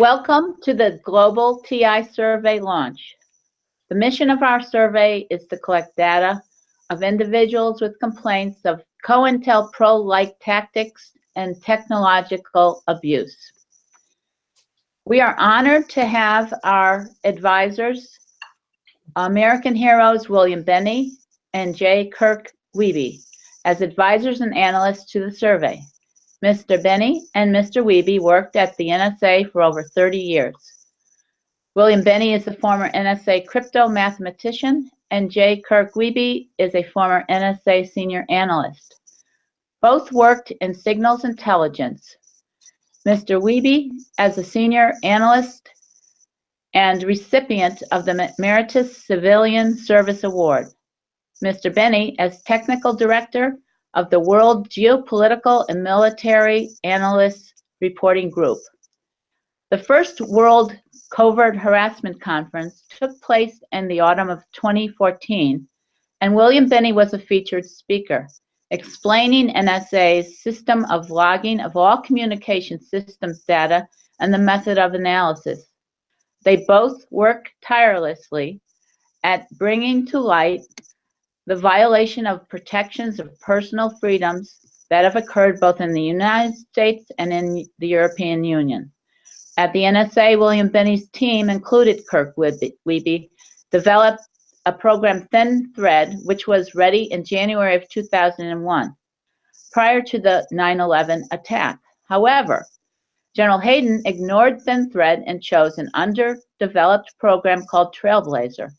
Welcome to the Global TI Survey launch. The mission of our survey is to collect data of individuals with complaints of COINTELPRO-like tactics and technological abuse. We are honored to have our advisors, American heroes William Binney and Kirk Wiebe, as advisors and analysts to the survey. Mr. Binney and Mr. Wiebe worked at the NSA for over 30 years. William Binney is a former NSA crypto mathematician, and Kirk Wiebe is a former NSA senior analyst. Both worked in signals intelligence. Mr. Wiebe as a senior analyst and recipient of the Meritorious Civilian Service Award. Mr. Binney as technical director of the World Geopolitical and Military Analysts Reporting Group. The first World Covert Harassment Conference took place in the autumn of 2014, and William Binney was a featured speaker, explaining NSA's system of logging of all communication systems data and the method of analysis. They both work tirelessly at bringing to light the violation of protections of personal freedoms that have occurred both in the United States and in the European Union. At the NSA, William Binney's team included Kirk Wiebe, developed a program Thin Thread, which was ready in January of 2001, prior to the 9/11 attack. However, General Hayden ignored Thin Thread and chose an underdeveloped program called Trailblazer.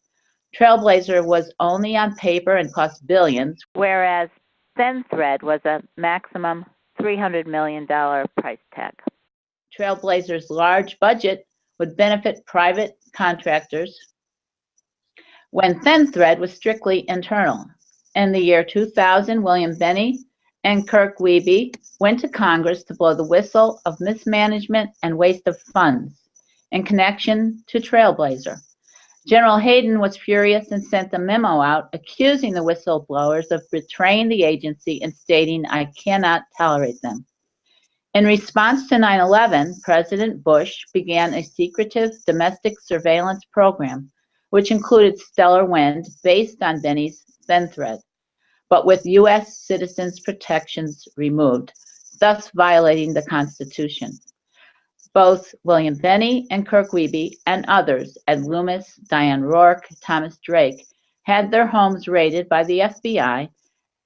Trailblazer was only on paper and cost billions, whereas Thin Thread was a maximum $300 million price tag. Trailblazer's large budget would benefit private contractors, when Thin Thread was strictly internal. In the year 2000, William Binney and Kirk Wiebe went to Congress to blow the whistle of mismanagement and waste of funds in connection to Trailblazer. General Hayden was furious and sent a memo out accusing the whistleblowers of betraying the agency and stating, "I cannot tolerate them." In response to 9/11, President Bush began a secretive domestic surveillance program, which included Stellar Wind based on Binney's Thin Thread, but with U.S. citizens' protections removed, thus violating the Constitution. Both William Binney and Kirk Wiebe and others at Loomis, Diane Rourke, Thomas Drake had their homes raided by the FBI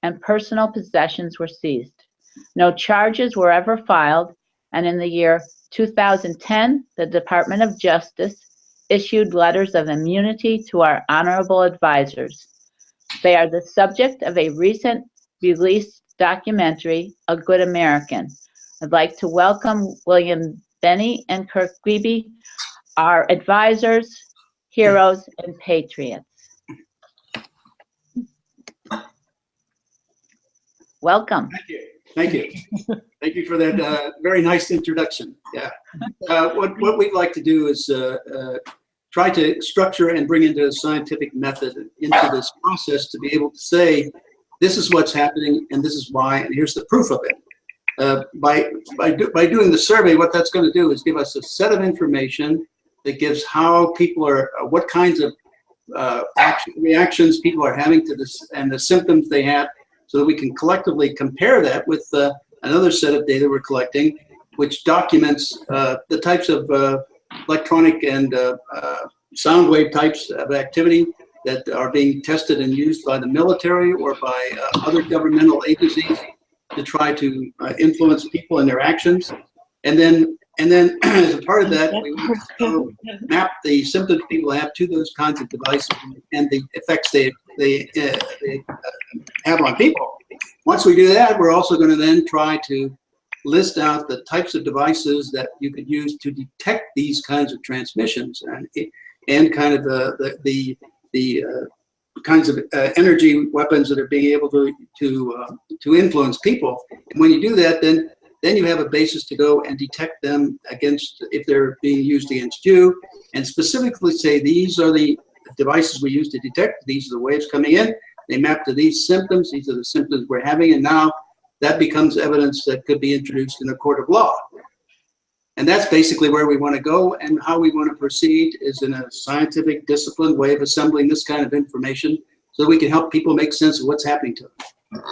and personal possessions were seized. No charges were ever filed, and in the year 2010, the Department of Justice issued letters of immunity to our honorable advisors. They are the subject of a recent released documentary, A Good American. I'd like to welcome William Binney and Kirk Wiebe, our advisors, heroes, and patriots. Welcome. Thank you. Thank you. Thank you for that very nice introduction. Yeah. What we'd like to do is try to structure and bring into a scientific method into this process to be able to say, this is what's happening and this is why, and here's the proof of it. By doing the survey, what that's going to do is give us a set of information that gives how people are, what kinds of reactions people are having to this and the symptoms they have, so that we can collectively compare that with another set of data we're collecting, which documents the types of electronic and sound wave types of activity that are being tested and used by the military or by other governmental agencies to try to influence people in their actions. And then as a part of that, we want to map the symptoms people have to those kinds of devices and the effects they have on people. Once we do that, we're also going to then try to list out the types of devices that you could use to detect these kinds of transmissions and kind of the kinds of energy weapons that are being able to influence people. And when you do that, then you have a basis to go and detect them against, if they're being used against you, and specifically say these are the devices we use to detect, these are the waves coming in, they map to these symptoms, these are the symptoms we're having, and now that becomes evidence that could be introduced in a court of law. And that's basically where we want to go, and how we want to proceed is in a scientific, disciplined way of assembling this kind of information so that we can help people make sense of what's happening to them.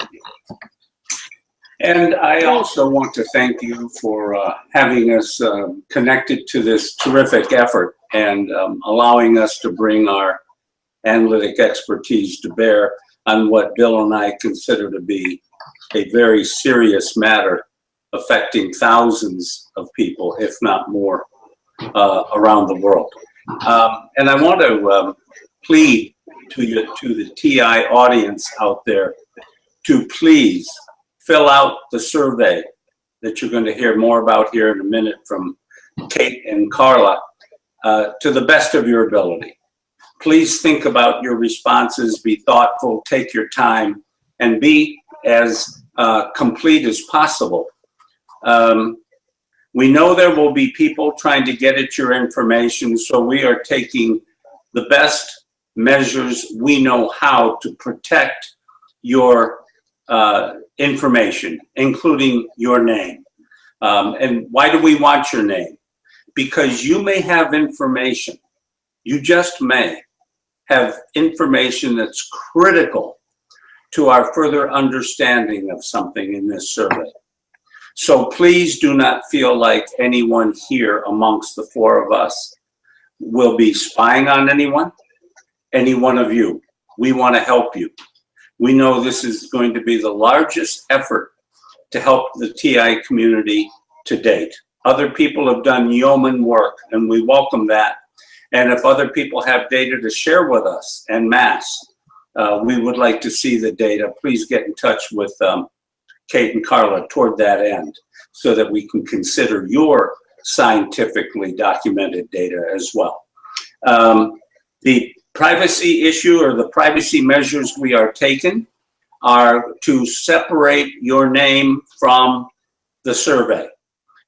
And I also want to thank you for having us connected to this terrific effort and allowing us to bring our analytic expertise to bear on what Bill and I consider to be a very serious matter affecting thousands of people, if not more, around the world. And I want to plead to the TI audience out there to please fill out the survey that you're going to hear more about here in a minute from Cait and Karla to the best of your ability. Please think about your responses, be thoughtful, take your time, and be as complete as possible. We know there will be people trying to get at your information, so we are taking the best measures we know how to protect your information, including your name. And why do we want your name? Because you may have information, you just may have information that's critical to our further understanding of something in this survey. So please do not feel like anyone here amongst the four of us will be spying on anyone, any one of you. We want to help you. We know this is going to be the largest effort to help the TI community to date. Other people have done yeoman work, and we welcome that. And if other people have data to share with us en masse, we would like to see the data. Please get in touch with Cait and Karla toward that end so that we can consider your scientifically documented data as well. The privacy issue or the privacy measures we are taking are to separate your name from the survey.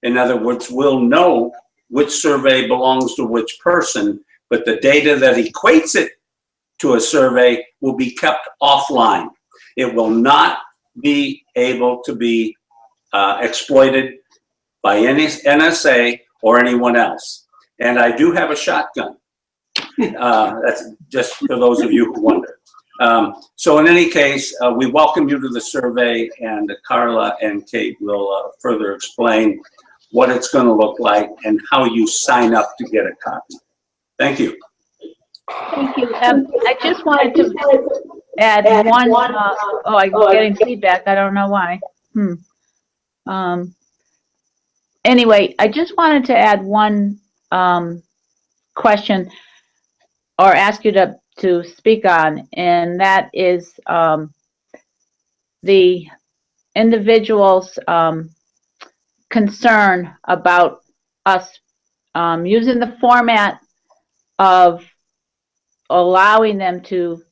In other words, we'll know which survey belongs to which person, but the data that equates it to a survey will be kept offline. It will not be able to be exploited by any NSA or anyone else. And I do have a shotgun. That's just for those of you who wonder. So in any case, we welcome you to the survey, and Karla and Cait will further explain what it's going to look like and how you sign up to get a copy. Thank you. Thank you. I just wanted to add one, oh, I'm getting feedback. I don't know why. Anyway, I just wanted to add one question or ask you to speak on, and that is the individual's concern about us using the format of allowing them to,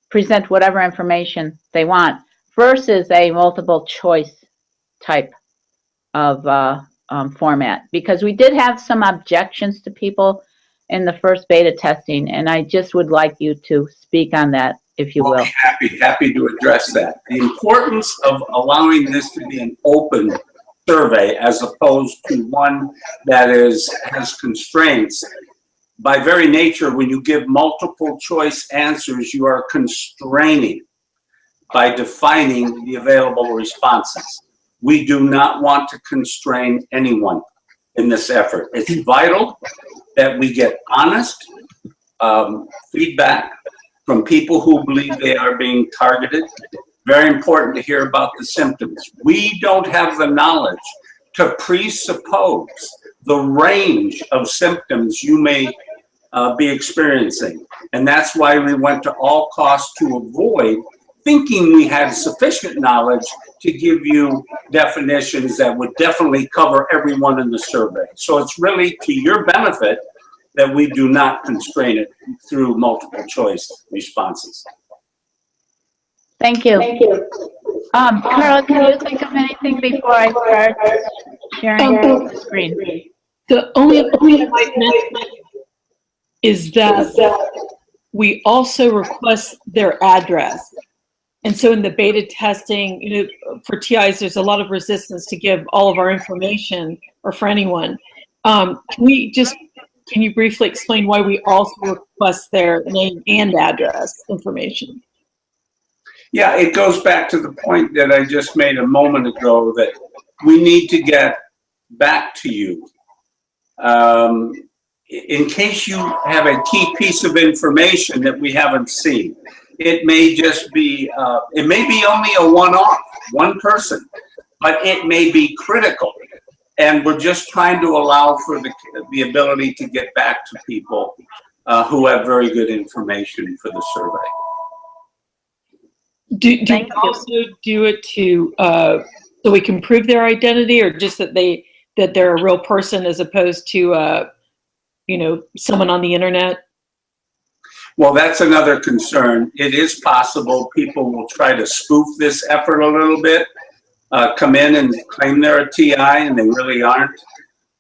present whatever information they want versus a multiple choice type of format. Because we did have some objections to people in the first beta testing, and I just would like you to speak on that, if you will. I'll be happy to address that. The importance of allowing this to be an open survey as opposed to one that has constraints. By very nature, when you give multiple choice answers, you are constraining by defining the available responses. We do not want to constrain anyone in this effort. It's vital that we get honest feedback from people who believe they are being targeted. Very important to hear about the symptoms. We don't have the knowledge to presuppose the range of symptoms you may be experiencing. And that's why we went to all costs to avoid thinking we had sufficient knowledge to give you definitions that would definitely cover everyone in the survey. So it's really to your benefit that we do not constrain it through multiple choice responses. Thank you. Thank you. Karla, can you think of anything before I start sharing the screen? The only point I might mention is that we also request their address. And so in the beta testing, you know, for TIs, there's a lot of resistance to give all of our information, or for anyone. Can you briefly explain why we also request their name and address information? Yeah, it goes back to the point that I just made a moment ago, that we need to get back to you. In case you have a key piece of information that we haven't seen. It may just be, it may be only a one-off, one person, but it may be critical. And we're just trying to allow for the ability to get back to people who have very good information for the survey. Do you also do it to so we can prove their identity, or just that they're a real person as opposed to you know, someone on the internet? Well, that's another concern. It is possible people will try to spoof this effort a little bit, come in and claim they're a TI and they really aren't.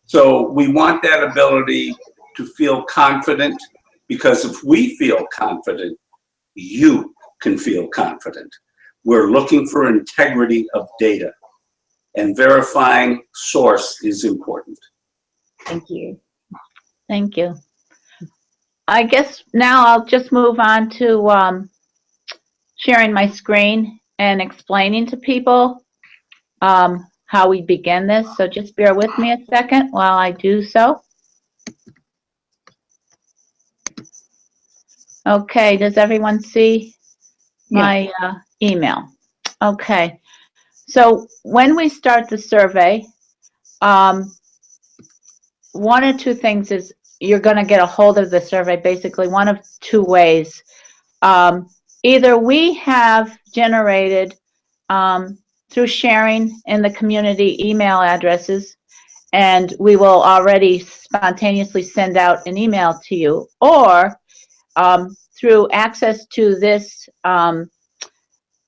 So we want that ability to feel confident, because if we feel confident, you can feel confident. We're looking for integrity of data, and verifying source is important. Thank you. Thank you. I guess now I'll just move on to sharing my screen and explaining to people how we begin this. So just bear with me a second while I do so. Okay, does everyone see my email? Okay, so when we start the survey, one or two things is you're going to get a hold of the survey basically one of two ways. Either we have generated through sharing in the community email addresses, and we will already spontaneously send out an email to you, or through access to this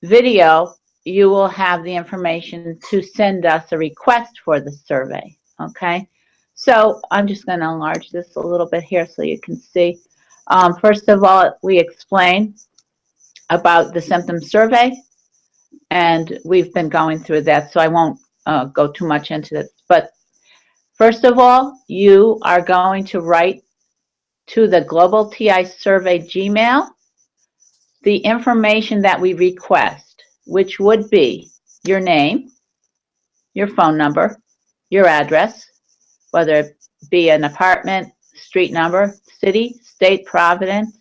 video, you will have the information to send us a request for the survey. Okay, so I'm just going to enlarge this a little bit here so you can see. First of all, we explain about the symptom survey, and we've been going through that, so I won't go too much into this. But first of all, you are going to write to the Global TI Survey Gmail the information that we request, which would be your name, your phone number, your address, whether it be an apartment, street number, city, state, province,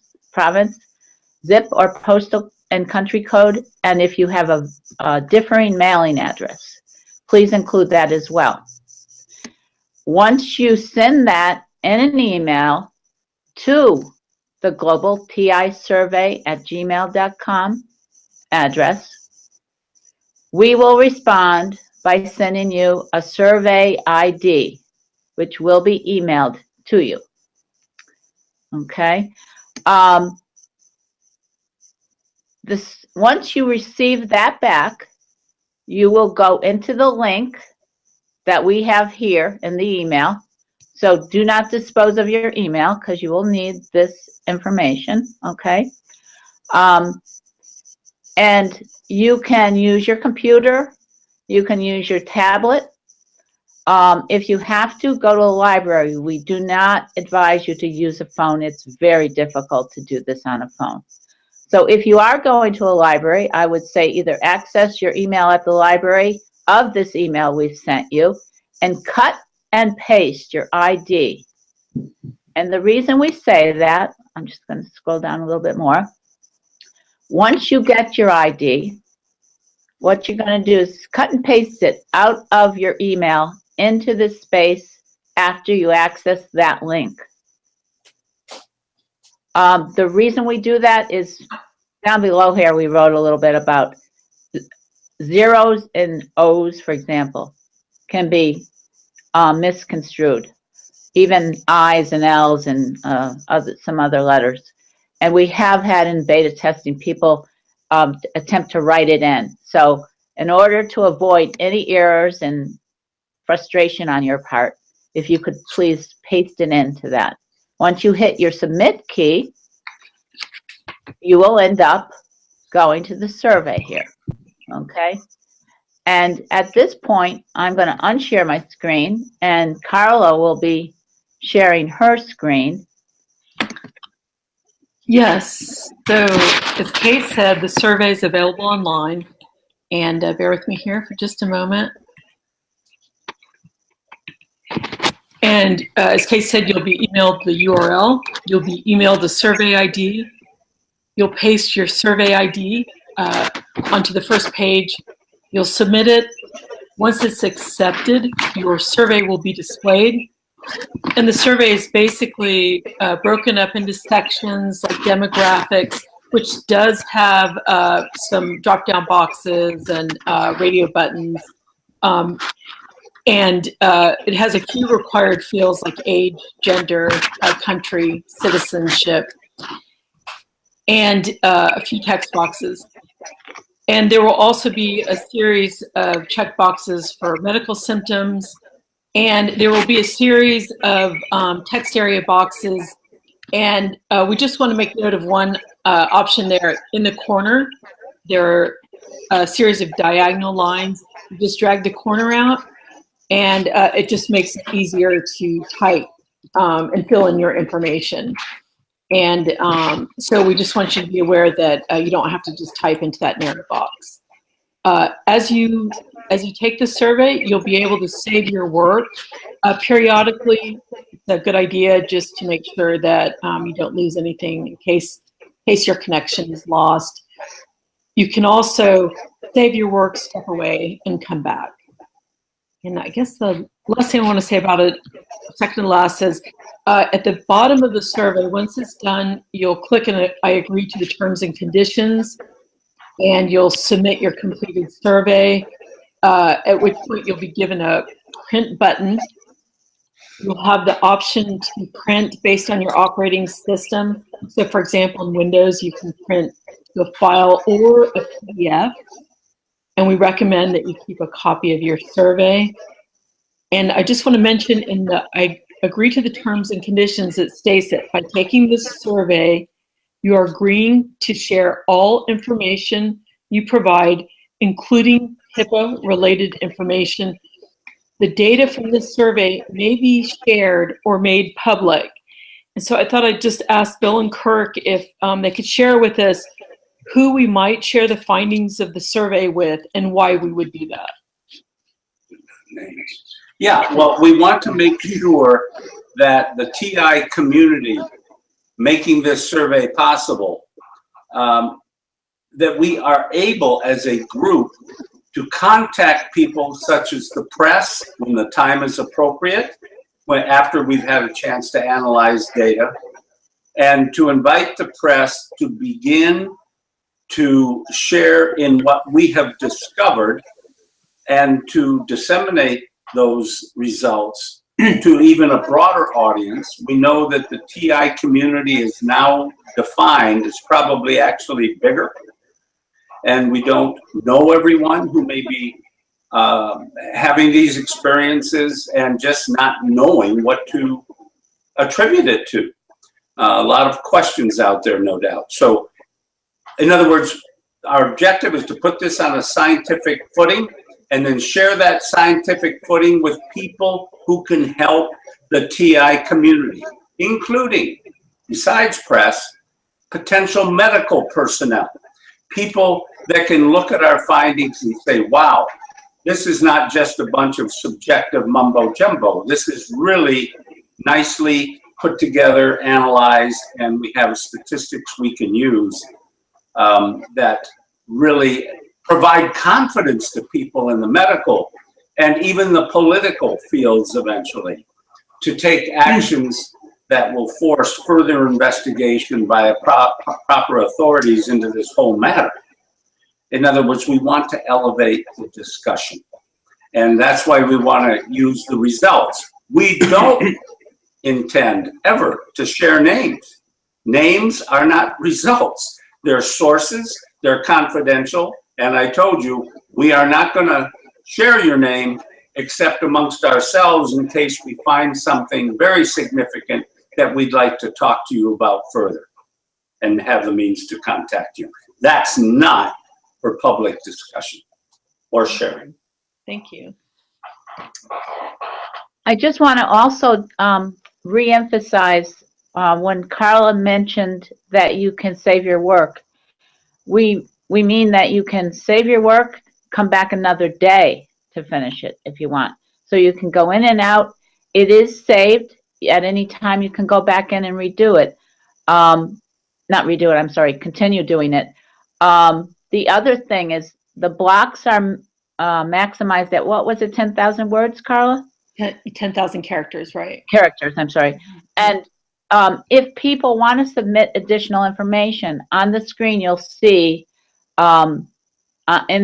zip or postal and country code, and if you have a differing mailing address, please include that as well. Once you send that in an email to the Global TI Survey at gmail.com address, we will respond by sending you a survey ID, which will be emailed to you. Okay. Once you receive that back, you will go into the link that we have here in the email. So do not dispose of your email, because you will need this information. Okay. And you can use your computer. You can use your tablet. If you have to, go to a library. We do not advise you to use a phone. It's very difficult to do this on a phone. So if you are going to a library, I would say either access your email at the library of this email we've sent you and cut and paste your ID. And the reason we say that, I'm just going to scroll down a little bit more. Once you get your ID, what you're going to do is cut and paste it out of your email into the space after you access that link. The reason we do that is down below here we wrote a little bit about zeros and O's, for example, can be misconstrued. Even I's and L's and some other letters. And we have had in beta testing people attempt to write it in. So in order to avoid any errors and frustration on your part, if you could please paste it into that. Once you hit your submit key, you will end up going to the survey here, okay? And at this point, I'm going to unshare my screen, and Karla will be sharing her screen. Yes. So as Cait said, the survey is available online. And bear with me here for just a moment. And as Cait said, you'll be emailed the URL. You'll be emailed the survey ID. You'll paste your survey ID onto the first page. You'll submit it. Once it's accepted, your survey will be displayed. And the survey is basically broken up into sections like demographics, which does have some drop-down boxes and radio buttons. And it has a few required fields like age, gender, country, citizenship, and a few text boxes. And there will also be a series of check boxes for medical symptoms, and there will be a series of text area boxes. And we just want to make note of one option there in the corner. There are a series of diagonal lines. You just drag the corner out, and it just makes it easier to type and fill in your information. And so we just want you to be aware that you don't have to just type into that narrow box. As you take the survey, you'll be able to save your work periodically. It's a good idea just to make sure that you don't lose anything in case your connection is lost. You can also save your work, step away, and come back. And I guess the last thing I want to say about it, second to last, is at the bottom of the survey, once it's done, you'll click on I agree to the terms and conditions, and you'll submit your completed survey, at which point you'll be given a print button. You'll have the option to print based on your operating system. So for example, in Windows, you can print a file or a PDF. And we recommend that you keep a copy of your survey. And I just want to mention in the I agree to the terms and conditions, it states that by taking this survey, you are agreeing to share all information you provide, including HIPAA-related information. The data from this survey may be shared or made public. And so I thought I'd just ask Bill and Kirk if they could share with us who we might share the findings of the survey with and why we would do that. Yeah, well, we want to make sure that the TI community making this survey possible, that we are able as a group to contact people such as the press when the time is appropriate, after we've had a chance to analyze data, and to invite the press to begin to share in what we have discovered and to disseminate those results to even a broader audience. We know that the TI community is now defined as probably actually bigger, and we don't know everyone who may be having these experiences and just not knowing what to attribute it to. A lot of questions out there, no doubt. So in other words, our objective is to put this on a scientific footing and then share that scientific footing with people who can help the TI community, including, besides press, potential medical personnel, people that can look at our findings and say, wow, this is not just a bunch of subjective mumbo jumbo. This is really nicely put together, analyzed, and we have statistics we can use that really provide confidence to people in the medical and even the political fields eventually to take actions that will force further investigation by proper authorities into this whole matter. In other words, we want to elevate the discussion. And that's why we want to use the results. We don't intend ever to share names. Names are not results. They're sources, they're confidential, and I told you, we are not going to share your name except amongst ourselves in case we find something very significant that we'd like to talk to you about further. and have the means to contact you. That's not for public discussion or sharing. Thank you. I just want to also reemphasize when Karla mentioned that you can save your work. We mean that you can save your work, come back another day to finish it if you want. So you can go in and out. It is saved. At any time you can go back in and redo it. Not redo it, I'm sorry, continue doing it. The other thing is the blocks are maximized at, what was it, 10,000 words, Karla? 10,000 characters, right? Characters, I'm sorry. And if people want to submit additional information, on the screen you'll see, in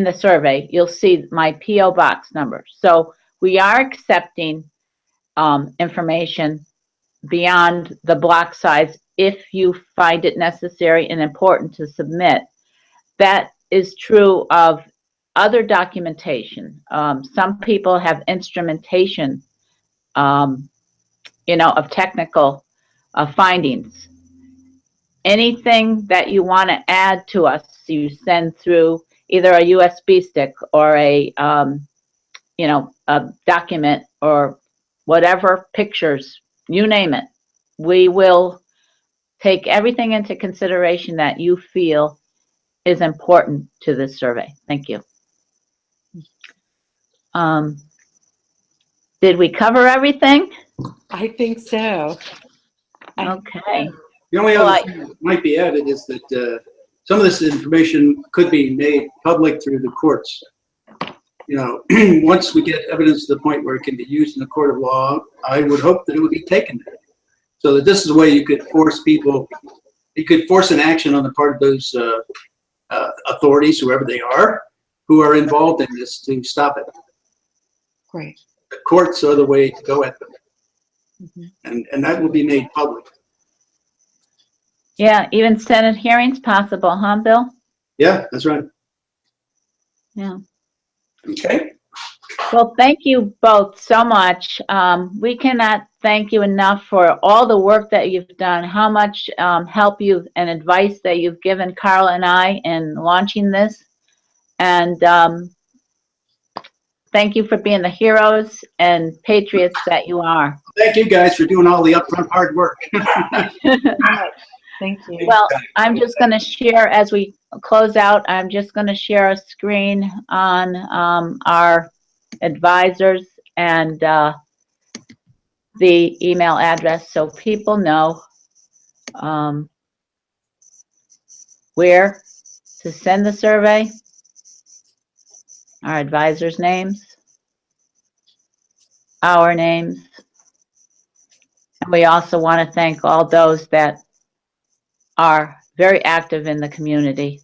the survey, you'll see my P.O. box number. So we are accepting information beyond the block size if you find it necessary and important to submit. That is true of other documentation. Some people have instrumentation, of technical findings. Anything that you want to add to us, you send through either a USB stick or a document or whatever, pictures, you name it. We will take everything into consideration that you feel is important to this survey. Thank you. Did we cover everything? I think so. Okay. The only other thing that might be added is that some of this information could be made public through the courts. Once we get evidence to the point where it can be used in the court of law, I would hope that it would be taken there. So that this is a way you could force people, you could force an action on the part of those authorities, whoever they are, who are involved in this, to stop it. Great. The courts are the way to go at them. Mm-hmm. And that will be made public. Yeah, even Senate hearings possible, huh, Bill? Yeah, that's right. Yeah. Okay. Well, thank you both so much. We cannot thank you enough for all the work that you've done, how much help you and advice that you've given Karla and I in launching this. And thank you for being the heroes and patriots that you are. Thank you guys for doing all the upfront hard work. Thank you. Well, I'm just going to share, as we close out, I'm just going to share a screen on our advisors and the email address so people know where to send the survey, our advisors' names, our names. And we also want to thank all those that are very active in the community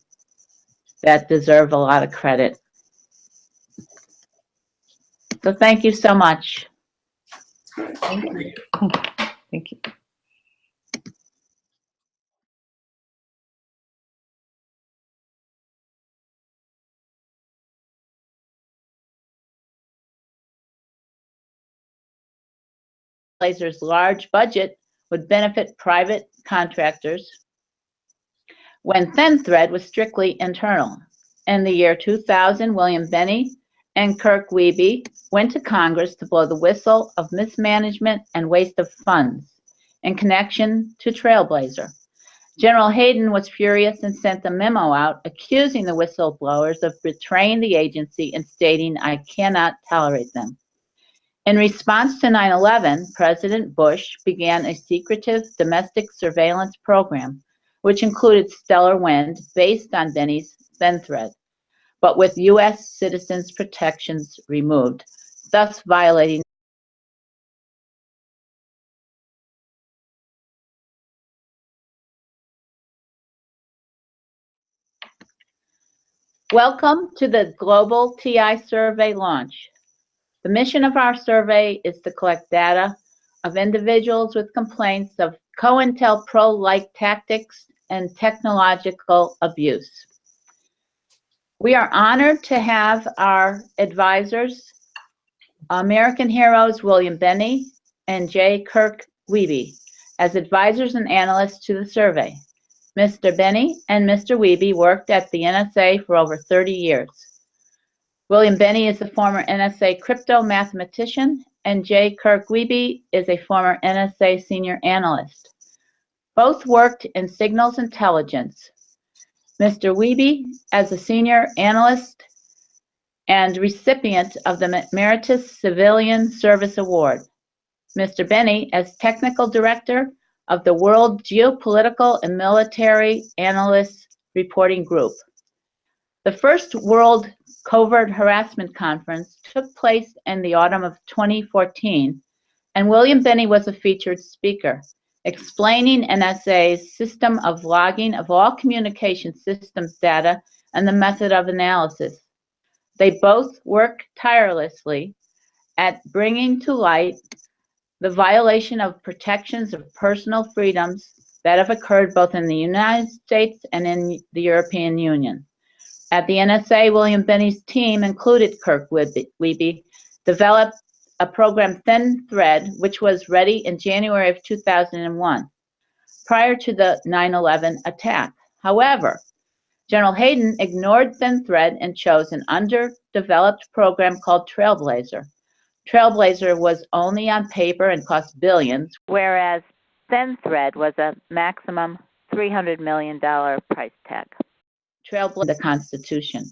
that deserve a lot of credit. So thank you so much. Thank you. Thank you. Blazer's large budget would benefit private contractors when ThinThread was strictly internal. In the year 2000, William Binney and Kirk Wiebe went to Congress to blow the whistle of mismanagement and waste of funds in connection to Trailblazer. General Hayden was furious and sent a memo out accusing the whistleblowers of betraying the agency and stating, "I cannot tolerate them." In response to 9/11, President Bush began a secretive domestic surveillance program, which included Stellar Wind based on Binney's ThinThread, but with U.S. citizens' protections removed, thus violating Welcome to the Global TI Survey launch. The mission of our survey is to collect data of individuals with complaints of COINTELPRO-like tactics and technological abuse. We are honored to have our advisors, American heroes William Binney and Kirk Wiebe, as advisors and analysts to the survey. Mr. Binney and Mr. Wiebe worked at the NSA for over 30 years. William Binney is a former NSA crypto mathematician, and J. Kirk Wiebe is a former NSA senior analyst. Both worked in signals intelligence. Mr. Wiebe as a senior analyst and recipient of the Meritorious Civilian Service Award. Mr. Binney as technical director of the World Geopolitical and Military Analysts Reporting Group. The first World Covert Harassment Conference took place in the autumn of 2014, and William Binney was a featured speaker, explaining NSA's system of logging of all communication systems data and the method of analysis. They both work tirelessly at bringing to light the violation of protections of personal freedoms that have occurred both in the United States and in the European Union. At the NSA, William Binney's team included Kirk Wiebe, developed a program Thin Thread, which was ready in January of 2001, prior to the 9/11 attack. However, General Hayden ignored Thin Thread and chose an underdeveloped program called Trailblazer. Trailblazer was only on paper and cost billions, whereas Thin Thread was a maximum $300 million price tag. Trailblazer, the Constitution.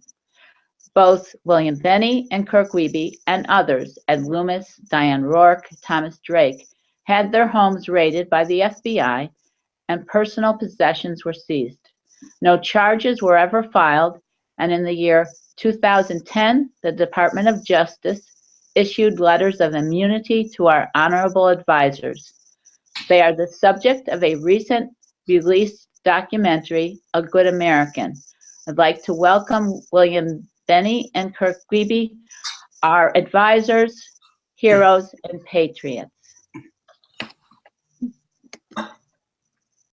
Both William Binney and Kirk Wiebe and others, Ed Loomis, Diane Rourke, Thomas Drake, had their homes raided by the FBI and personal possessions were seized. No charges were ever filed, and in the year 2010, the Department of Justice issued letters of immunity to our honorable advisors. They are the subject of a recent released documentary, A Good American. I'd like to welcome William Binney and Kirk Wiebe, our advisors, heroes, and patriots.